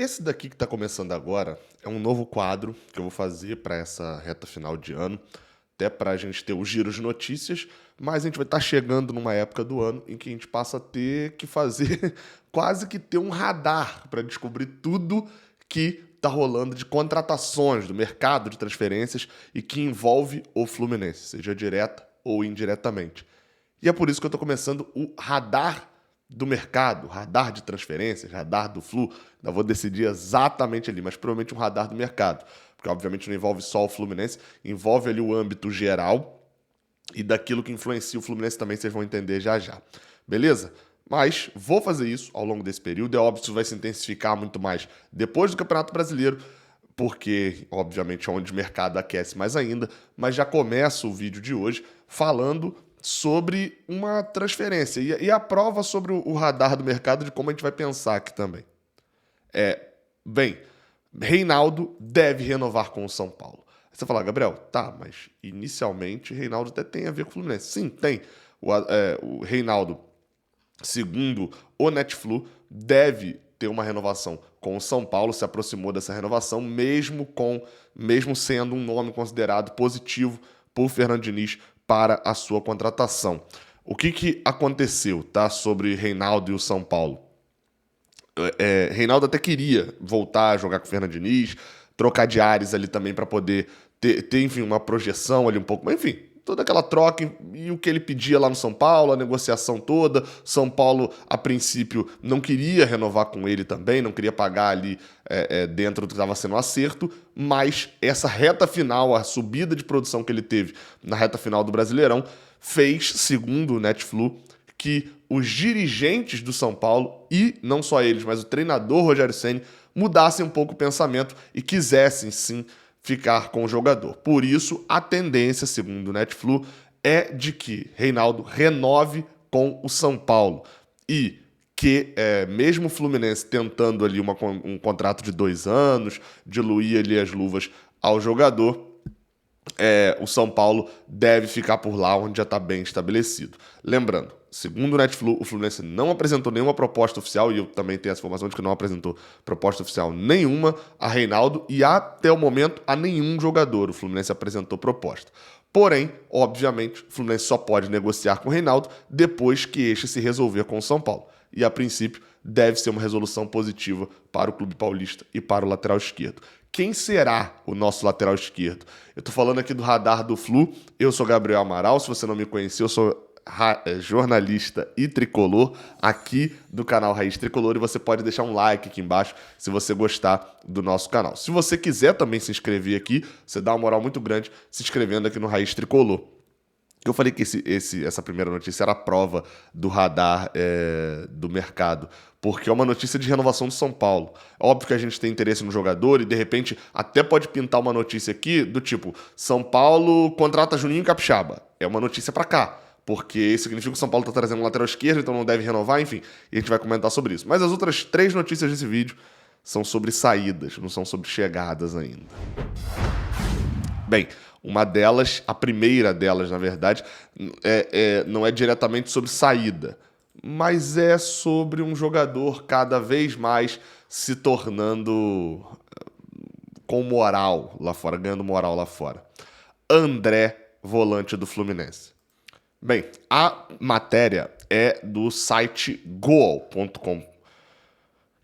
Esse daqui que está começando agora é um novo quadro que eu vou fazer para essa reta final de ano, até para a gente ter o giro de notícias, mas a gente vai estar chegando numa época do ano em que a gente passa a ter que fazer quase que ter um radar para descobrir tudo que está rolando de contratações do mercado de transferências e que envolve o Fluminense, seja direta ou indiretamente. E é por isso que eu estou começando o radar do mercado, radar de transferências, radar do Flu. Ainda vou decidir exatamente ali, mas provavelmente um radar do mercado. Porque, obviamente, não envolve só o Fluminense, envolve ali o âmbito geral e daquilo que influencia o Fluminense também, vocês vão entender já já. Beleza? Mas vou fazer isso ao longo desse período. É óbvio que isso vai se intensificar muito mais depois do Campeonato Brasileiro, porque, obviamente, é onde o mercado aquece mais ainda. Mas já começa o vídeo de hoje falando sobre uma transferência e a prova sobre o radar do mercado de como a gente vai pensar aqui também. Bem, Reinaldo deve renovar com o São Paulo. Aí você fala, Gabriel, tá, mas inicialmente Reinaldo até tem a ver com o Fluminense. Sim, tem. O Reinaldo, segundo o Netflu, deve ter uma renovação com o São Paulo, se aproximou dessa renovação, mesmo sendo um nome considerado positivo por Fernando Diniz para a sua contratação. O que aconteceu, tá, sobre Reinaldo e o São Paulo? Reinaldo até queria voltar a jogar com o Fernando Diniz, trocar de ares ali também para poder ter, enfim, uma projeção ali um pouco, mas enfim, toda aquela troca e o que ele pedia lá no São Paulo, a negociação toda. São Paulo, a princípio, não queria renovar com ele também, não queria pagar ali dentro do que estava sendo um acerto, mas essa reta final, a subida de produção que ele teve na reta final do Brasileirão, fez, segundo o Netflu, que os dirigentes do São Paulo, e não só eles, mas o treinador Rogério Ceni, mudassem um pouco o pensamento e quisessem sim ficar com o jogador. Por isso, a tendência, segundo o Netflu, é de que Reinaldo renove com o São Paulo. E que, mesmo o Fluminense tentando ali um contrato de 2 anos, diluir ali as luvas ao jogador, o São Paulo deve ficar por lá, onde já está bem estabelecido. Lembrando, segundo o Netflu, o Fluminense não apresentou nenhuma proposta oficial, e eu também tenho essa informação de que não apresentou proposta oficial nenhuma a Reinaldo, e até o momento a nenhum jogador o Fluminense apresentou proposta. Porém, obviamente, o Fluminense só pode negociar com o Reinaldo depois que este se resolver com o São Paulo. E, a princípio, deve ser uma resolução positiva para o Clube Paulista e para o lateral esquerdo. Quem será o nosso lateral esquerdo? Eu estou falando aqui do radar do Flu. Eu sou Gabriel Amaral. Se você não me conheceu, eu sou jornalista e tricolor aqui do canal Raiz Tricolor, e você pode deixar um like aqui embaixo se você gostar do nosso canal. Se você quiser também se inscrever aqui, você dá uma moral muito grande se inscrevendo aqui no Raiz Tricolor. Eu falei que essa primeira notícia era a prova do radar do mercado, porque é uma notícia de renovação do São Paulo. Óbvio que a gente tem interesse no jogador e, de repente, até pode pintar uma notícia aqui do tipo: São Paulo contrata Juninho Capixaba. É uma notícia para cá, porque isso significa que o São Paulo está trazendo um lateral esquerdo, então não deve renovar, enfim. E a gente vai comentar sobre isso. Mas as outras 3 notícias desse vídeo são sobre saídas, não são sobre chegadas ainda. Bem, uma delas, a primeira delas, na verdade, não é diretamente sobre saída, mas é sobre um jogador cada vez mais se tornando com moral lá fora, ganhando moral lá fora. André, volante do Fluminense. Bem, a matéria é do site goal.com,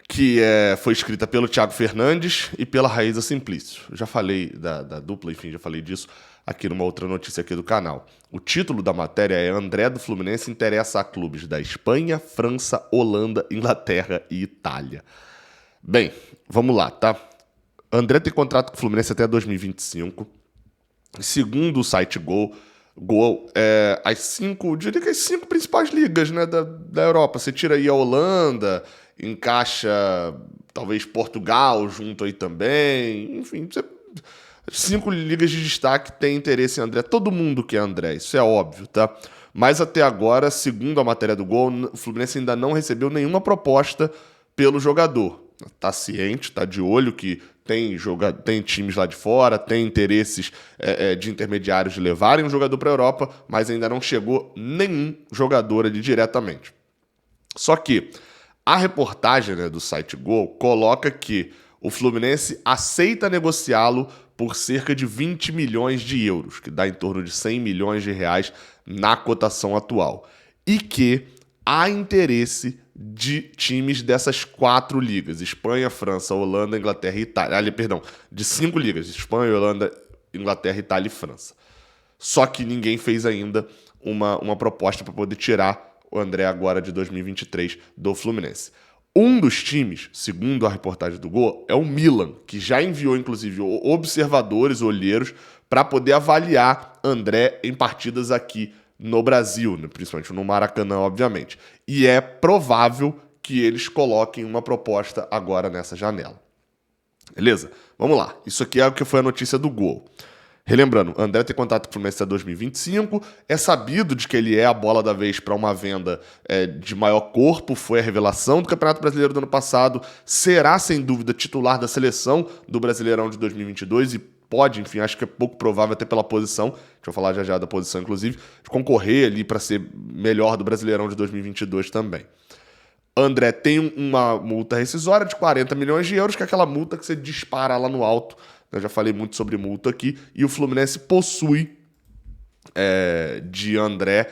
que foi escrita pelo Thiago Fernandes e pela Raíza Simplício. Já falei da dupla, enfim, já falei disso aqui numa outra notícia aqui do canal. O título da matéria é: André do Fluminense interessa a clubes da Espanha, França, Holanda, Inglaterra e Itália. Bem, vamos lá, tá? André tem contrato com o Fluminense até 2025. Segundo o site Gol, diria que as 5 principais ligas, né, da Europa. Você tira aí a Holanda, encaixa talvez Portugal junto aí também, enfim, 5 ligas de destaque têm interesse em André. Todo mundo quer André, isso é óbvio, tá? Mas até agora, segundo a matéria do Gol, o Fluminense ainda não recebeu nenhuma pelo jogador. Tá ciente, tá de olho que tem times lá de fora, tem interesses de intermediários de levarem um jogador para a Europa, mas ainda não chegou nenhum jogador ali diretamente. Só que A reportagem, né, do site Gol coloca que o Fluminense aceita negociá-lo por cerca de 20 milhões de euros, que dá em torno de 100 milhões de reais na cotação atual. E que há interesse de times dessas 4 ligas: Espanha, França, Holanda, Inglaterra e Itália. Perdão, de 5 ligas: Espanha, Holanda, Inglaterra, Itália e França. Só que ninguém fez ainda uma proposta para poder tirar o André agora de 2023 do Fluminense. Um dos times, segundo a reportagem do Gol, é o Milan, que já enviou, inclusive, observadores, olheiros, para poder avaliar André em partidas aqui no Brasil, né? Principalmente no Maracanã, obviamente. E é provável que eles coloquem uma proposta agora nessa janela. Beleza? Vamos lá. Isso aqui é o que foi a notícia do Gol. Relembrando, André tem contato com o Fluminense até 2025, é sabido de que ele é a bola da vez para uma venda de maior corpo, foi a revelação do Campeonato Brasileiro do ano passado, será sem dúvida titular da seleção do Brasileirão de 2022 e pode, enfim, acho que é pouco provável até pela posição, deixa eu falar já da posição inclusive, de concorrer ali para ser melhor do Brasileirão de 2022 também. André tem uma multa rescisória de 40 milhões de euros, que é aquela multa que você dispara lá no alto. Eu já falei muito sobre multa aqui. E o Fluminense possui de André.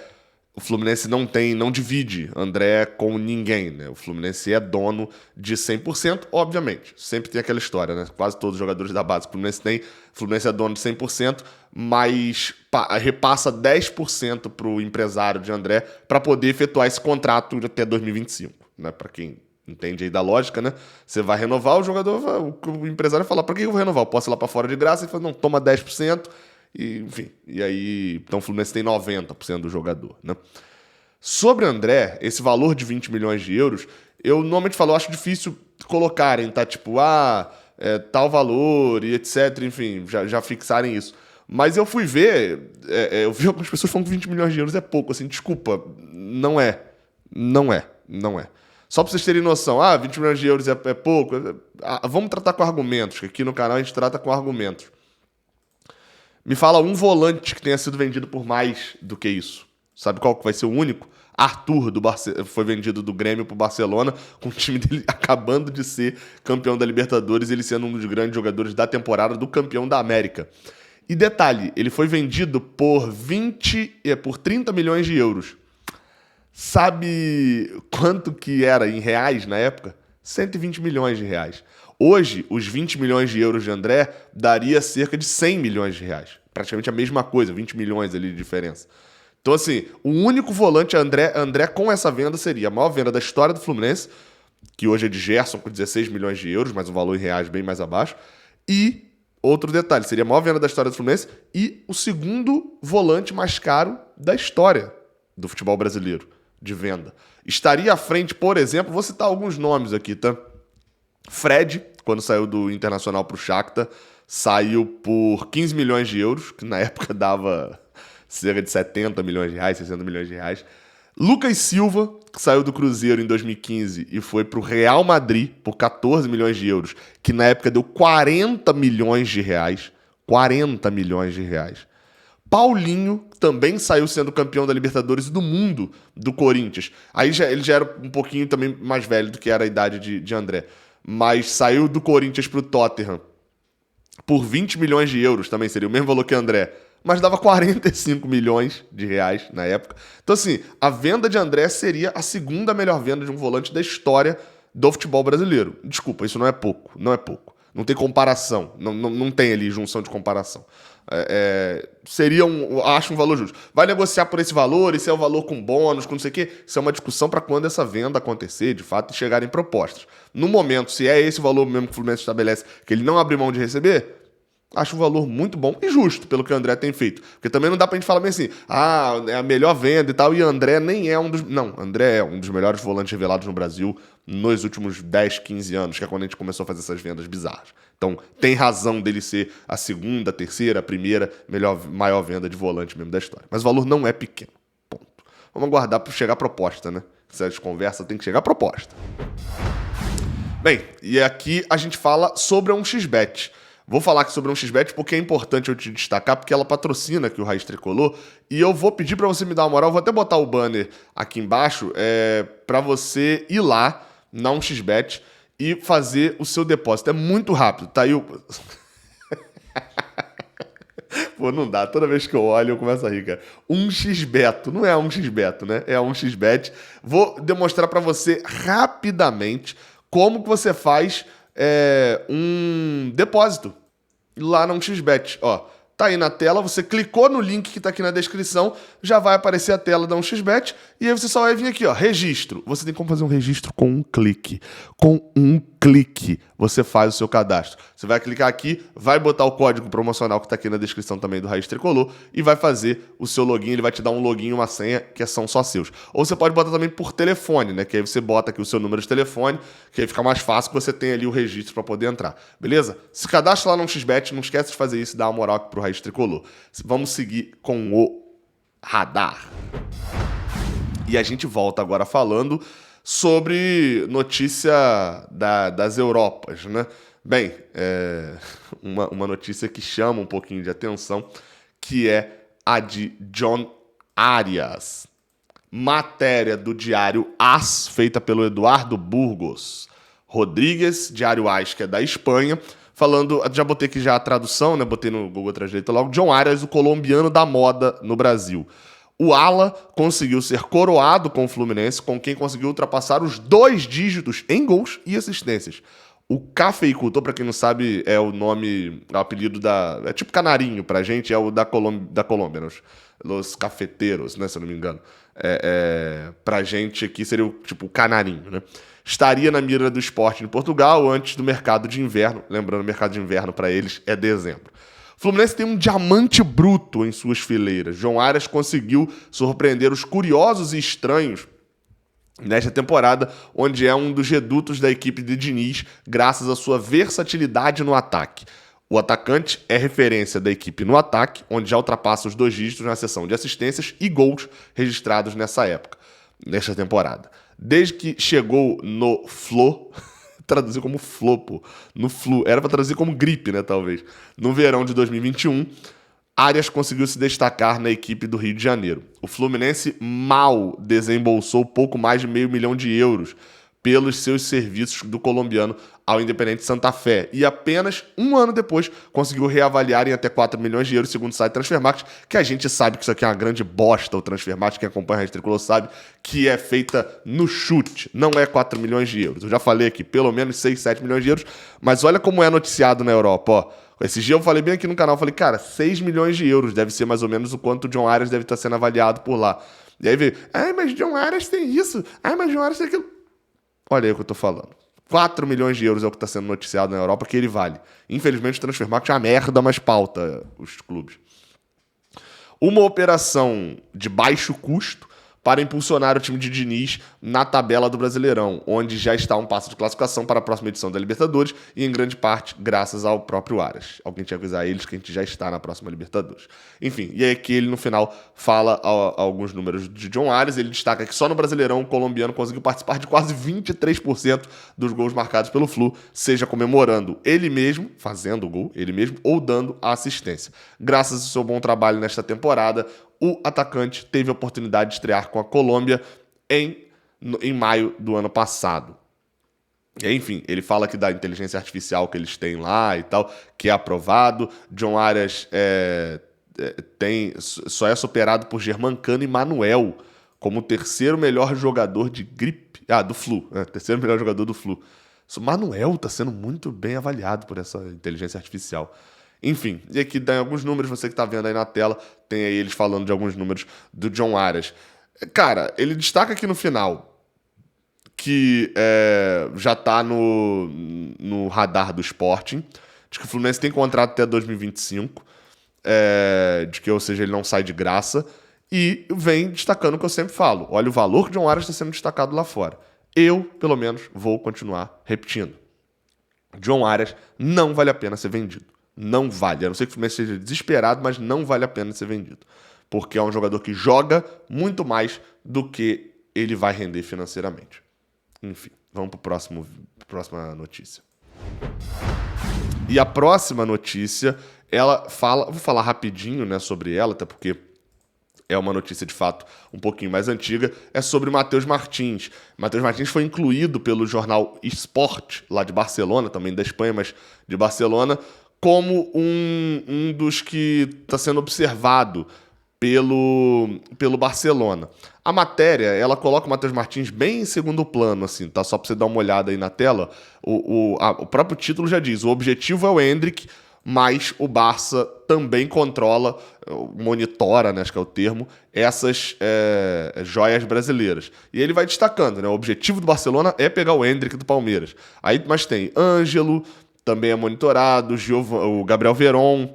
O Fluminense não divide André com ninguém, né? O Fluminense é dono de 100%, obviamente. Sempre tem aquela história, né? Quase todos os jogadores da base que o Fluminense tem. O Fluminense é dono de 100%, mas repassa 10% para o empresário de André para poder efetuar esse contrato até 2025, né? Para quem entende aí da lógica, né? Você vai renovar, o jogador, o empresário fala, para que eu vou renovar? Eu posso ir lá para fora de graça? Ele fala, não, toma 10%, e, enfim. E aí, então o Fluminense tem 90% do jogador, né? Sobre André, esse valor de 20 milhões de euros, eu normalmente falo, eu acho difícil colocarem, tá? Tipo, tal valor e etc, enfim, já fixarem isso. Mas eu fui ver, eu vi algumas pessoas falando que 20 milhões de euros é pouco, assim, desculpa, não é. Só para vocês terem noção, 20 milhões de euros é pouco. Vamos tratar com argumentos, que aqui no canal a gente trata com argumentos. Me fala um volante que tenha sido vendido por mais do que isso. Sabe qual que vai ser o único? Arthur, foi vendido do Grêmio para o Barcelona, com o time dele acabando de ser campeão da Libertadores, ele sendo um dos grandes jogadores da temporada do campeão da América. E detalhe, ele foi vendido por 30 milhões de euros. Sabe quanto que era em reais na época? 120 milhões de reais. Hoje, os 20 milhões de euros de André daria cerca de 100 milhões de reais. Praticamente a mesma coisa, 20 milhões ali de diferença. Então, assim, o único volante André com essa venda seria a maior venda da história do Fluminense, que hoje é de Gerson com 16 milhões de euros, mas um valor em reais bem mais abaixo. E, outro detalhe, seria a maior venda da história do Fluminense e o segundo volante mais caro da história do futebol brasileiro de venda. Estaria à frente, por exemplo, vou citar alguns nomes aqui, tá? Fred, quando saiu do Internacional para o Shakhtar, saiu por 15 milhões de euros, que na época dava cerca de 70 milhões de reais, 60 milhões de reais. Lucas Silva, que saiu do Cruzeiro em 2015 e foi para o Real Madrid por 14 milhões de euros, que na época deu 40 milhões de reais. 40 milhões de reais. Paulinho também saiu sendo campeão da Libertadores e do mundo do Corinthians. Aí ele já era um pouquinho também mais velho do que era a idade de André. Mas saiu do Corinthians para o Tottenham por 20 milhões de euros, também seria o mesmo valor que André, mas dava 45 milhões de reais na época. Então, assim, a venda de André seria a segunda melhor venda de um volante da história do futebol brasileiro. Desculpa, isso não é pouco. Não tem comparação. Não tem ali junção de comparação. Acho um valor justo. Vai negociar por esse valor, esse é o valor com bônus, com não sei o quê. Isso é uma discussão para quando essa venda acontecer, de fato, e chegarem propostas. No momento, se é esse valor mesmo que o Fluminense estabelece, que ele não abre mão de receber, acho um valor muito bom e justo pelo que o André tem feito. Porque também não dá pra gente falar bem assim, é a melhor venda e tal, e André nem é um dos... Não, André é um dos melhores volantes revelados no Brasil nos últimos 10, 15 anos, que é quando a gente começou a fazer essas vendas bizarras. Então, tem razão dele ser a segunda, a terceira, a primeira maior venda de volante mesmo da história. Mas o valor não é pequeno. Ponto. Vamos aguardar para chegar a proposta, né? Se a gente conversa, tem que chegar a proposta. Bem, e aqui a gente fala sobre a 1xBet. Vou falar aqui sobre a 1xBet porque é importante eu te destacar, porque ela patrocina aqui o Raiz Tricolor, e eu vou pedir para você me dar uma moral, vou até botar o banner aqui embaixo, para você ir lá na 1xBet e fazer o seu depósito. É muito rápido, tá aí o... Pô, não dá. Toda vez que eu olho, eu começo a rir, cara. 1xBet. Não é 1xBet, né? É 1xBet. Vou demonstrar pra você rapidamente como que você faz um depósito lá na 1xBet. Ó, tá aí na tela, você clicou no link que tá aqui na descrição, já vai aparecer a tela da 1xBet, e aí você só vai vir aqui, ó, registro. Você tem como fazer um registro com um clique. Com um clique, você faz o seu cadastro. Você vai clicar aqui, vai botar o código promocional que tá aqui na descrição também do Raiz Tricolor, e vai fazer o seu login, ele vai te dar um login e uma senha que são só seus. Ou você pode botar também por telefone, né, que aí você bota aqui o seu número de telefone, que aí fica mais fácil que você tem ali o registro para poder entrar. Beleza? Se cadastra lá no 1xBet, não esquece de fazer isso e dar uma moral aqui pro Raiz Tricolor. Vamos seguir com o radar. E a gente volta agora falando sobre notícia das Europas, né? Bem, uma notícia que chama um pouquinho de atenção, que é a de John Arias. Matéria do diário AS, feita pelo Eduardo Burgos Rodrigues, diário AS, que é da Espanha, falando, já botei aqui já a tradução, né? Botei no Google Translate logo. John Arias, o colombiano da moda no Brasil. O ala conseguiu ser coroado com o Fluminense, com quem conseguiu ultrapassar os 2 dígitos em gols e assistências. O cafeicultor, para quem não sabe, é o nome, é o apelido é tipo canarinho pra gente, é o da Colômbia, os cafeteiros, né, se eu não me engano. Pra gente aqui seria o tipo canarinho, né? Estaria na mira do Sporting em Portugal antes do mercado de inverno. Lembrando, o mercado de inverno para eles é dezembro. O Fluminense tem um diamante bruto em suas fileiras. John Arias conseguiu surpreender os curiosos e estranhos nesta temporada, onde é um dos redutos da equipe de Diniz, graças à sua versatilidade no ataque. O atacante é referência da equipe no ataque, onde já ultrapassa os 2 dígitos na seção de assistências e gols registrados nesta temporada. Desde que chegou no Flu, traduzir como Flu, pô. No Flu. Era pra traduzir como gripe, né, talvez. No verão de 2021, Arias conseguiu se destacar na equipe do Rio de Janeiro. O Fluminense mal desembolsou pouco mais de €500 mil pelos seus serviços do colombiano ao Independente Santa Fé. E apenas um ano depois conseguiu reavaliar em até €4 milhões, segundo o site Transfermarkt, que a gente sabe que isso aqui é uma grande bosta, o Transfermarkt, quem acompanha a Rede Tricolor sabe, que é feita no chute, não é €4 milhões. Eu já falei aqui, pelo menos 6, 7 milhões de euros, mas olha como é noticiado na Europa, ó. Esse dia eu falei bem aqui no canal, falei, cara, 6 milhões de euros deve ser mais ou menos o quanto o John Arias deve estar sendo avaliado por lá. E aí veio, mas John Arias tem isso, mas John Arias tem aquilo. Olha aí o que eu tô falando. 4 milhões de euros é o que está sendo noticiado na Europa, que ele vale. Infelizmente, o Transfermarkt é uma merda, mas pauta os clubes. Uma operação de baixo custo para impulsionar o time de Diniz na tabela do Brasileirão, onde já está um passo de classificação para a próxima edição da Libertadores e, em grande parte, graças ao próprio Arias. Alguém tinha que avisar eles que a gente já está na próxima Libertadores. Enfim, e aí que ele, no final, fala alguns números de John Arias. Ele destaca que só no Brasileirão o colombiano conseguiu participar de quase 23% dos gols marcados pelo Flu, seja comemorando ele mesmo, fazendo o gol, ele mesmo, ou dando a assistência. Graças ao seu bom trabalho nesta temporada, o atacante teve a oportunidade de estrear com a Colômbia em maio do ano passado. E, enfim, ele fala que da inteligência artificial que eles têm lá e tal, que é aprovado. John Arias só é superado por Germancano e Manuel como o terceiro melhor jogador de gripe. Do Flu. Terceiro melhor jogador do Flu. Manuel está sendo muito bem avaliado por essa inteligência artificial. Enfim, e aqui tem alguns números, você que está vendo aí na tela, tem aí eles falando de alguns números do John Arias. Cara, ele destaca aqui no final que já está no radar do Sporting, de que o Fluminense tem contrato até 2025, de que, ou seja, ele não sai de graça, e vem destacando o que eu sempre falo. Olha o valor que o John Arias está sendo destacado lá fora. Eu, pelo menos, vou continuar repetindo. John Arias não vale a pena ser vendido. Não vale. A não ser que o Fluminense seja desesperado, mas não vale a pena ser vendido. Porque é um jogador que joga muito mais do que ele vai render financeiramente. Enfim, vamos para a próxima notícia. E a próxima notícia, ela fala... Vou falar rapidinho, né, sobre ela, até porque é uma notícia de fato um pouquinho mais antiga, é sobre o Matheus Martins. Matheus Martins foi incluído pelo jornal Sport, lá de Barcelona, também da Espanha, mas de Barcelona, como um dos que está sendo observado pelo Barcelona. A matéria, ela coloca o Matheus Martins bem em segundo plano, assim, tá? Só para você dar uma olhada aí na tela. O próprio título já diz, o objetivo é o Endrick, mas o Barça também controla, monitora, né, acho que é o termo, essas joias brasileiras. E ele vai destacando, né? O objetivo do Barcelona é pegar o Endrick do Palmeiras. Aí, mas tem Ângelo, também é monitorado, o Gabriel Veron,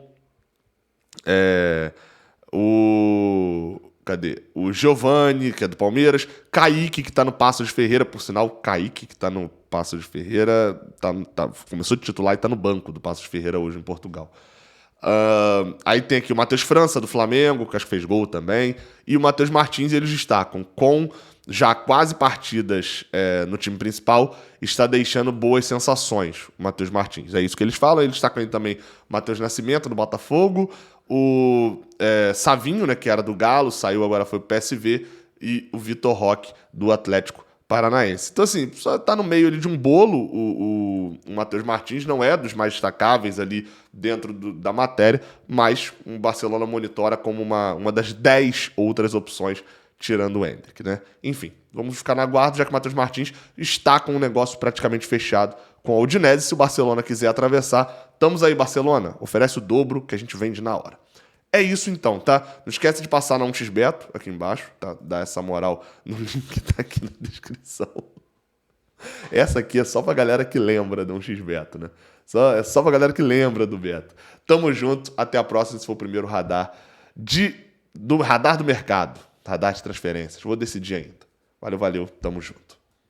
cadê? O Giovani, que é do Palmeiras. Kaique, que tá no Paços de Ferreira. Por sinal, Kaique, que tá no Paços de Ferreira, começou de titular e tá no banco do Paços de Ferreira hoje em Portugal. Aí tem aqui o Matheus França, do Flamengo, que acho que fez gol também. E o Matheus Martins, eles destacam com já quase partidas no time principal, está deixando boas sensações, o Matheus Martins. É isso que eles falam. Eles destacam também o Matheus Nascimento, do Botafogo, o Savinho, né, que era do Galo, saiu, agora foi pro PSV, e o Vitor Roque, do Atlético Paranaense. Então, assim, só tá no meio ali de um bolo. O Matheus Martins não é dos mais destacáveis ali dentro da matéria, mas o Barcelona monitora como uma das 10 outras opções, tirando o Endrick, né? Enfim, vamos ficar na guarda, já que o Matheus Martins está com um negócio praticamente fechado com a Udinese. Se o Barcelona quiser atravessar, estamos aí, Barcelona. Oferece o dobro que a gente vende na hora. É isso então, tá? Não esquece de passar na 1xBeto aqui embaixo, tá? Dá essa moral no link que tá aqui na descrição. Essa aqui é só pra galera que lembra da 1xBeto, né? É só pra galera que lembra do Beto. Tamo junto, até a próxima, se for o primeiro radar do radar do mercado. Radar de transferências. Vou decidir ainda. Valeu, tamo junto.